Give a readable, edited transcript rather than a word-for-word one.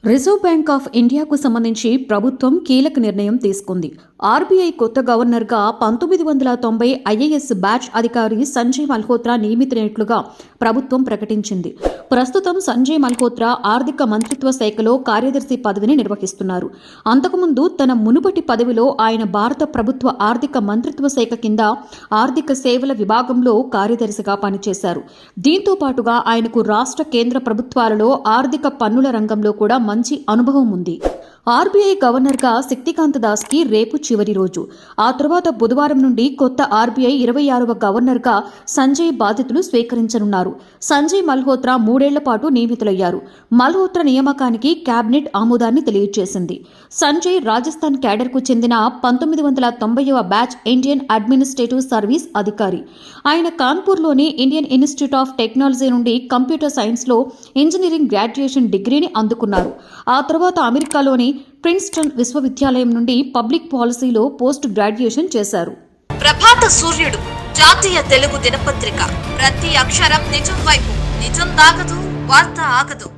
Reserve bank of ఇండియాకు సంబంధించి ప్రభుత్వం కీలక నిర్ణయం తీసుకుంది. ఆర్బీఐ కొత్త గవర్నర్గా 1990 ఐఏఎస్ బ్యాచ్ అధికారి సంజయ్ మల్హోత్రా నియమితులైనట్లుగా ప్రభుత్వం ప్రకటించింది. ప్రస్తుతం సంజయ్ మల్హోత్రా ఆర్థిక మంత్రిత్వ శాఖలో కార్యదర్శి పదవిని నిర్వహిస్తున్నారు. అంతకుముందు తన మునుపటి పదవిలో ఆయన భారత ప్రభుత్వ ఆర్థిక మంత్రిత్వ శాఖ కింద ఆర్థిక సేవల విభాగంలో కార్యదర్శిగా పనిచేశారు. దీంతో పాటుగా ఆయనకు రాష్ట్ర కేంద్ర ప్రభుత్వాలలో ఆర్థిక పన్నుల రంగంలో కూడా మంచి అనుభవం ఉంది. ఆర్బీఐ గవర్నర్గా శక్తికాంత దాస్కి రేపు చివరి రోజు. ఆ తర్వాత బుధవారం నుండి కొత్త ఆర్బీఐ 26వ గవర్నర్గా సంజయ్ బాధ్యతలు స్వీకరించనున్నారు. సంజయ్ మల్హోత్రా 3 ఏళ్ల పాటు నియమితులయ్యారు. మల్హోత్రా నియామకానికి కేబినెట్ ఆమోదాన్ని తెలియజేసింది. సంజయ్ రాజస్థాన్ క్యాడర్కు చెందిన 1990వ బ్యాచ్ ఇండియన్ అడ్మినిస్ట్రేటివ్ సర్వీస్ అధికారి. ఆయన కాన్పూర్లోని ఇండియన్ ఇన్స్టిట్యూట్ ఆఫ్ టెక్నాలజీ నుండి కంప్యూటర్ సైన్స్లో ఇంజనీరింగ్ గ్రాడ్యుయేషన్ డిగ్రీని అందుకున్నారు. ఆ తర్వాత అమెరికాలోని ప్రిన్స్టన్ విశ్వవిద్యాలయం నుండి పబ్లిక్ పాలసీలో పోస్ట్ గ్రాడ్యుయేషన్ చేశారు. ప్రభాత సూర్యుడు జాతీయ తెలుగు దినపత్రిక. ప్రతి అక్షరం నిజం వైపు. నిజం దాగదు, వార్త ఆగదు.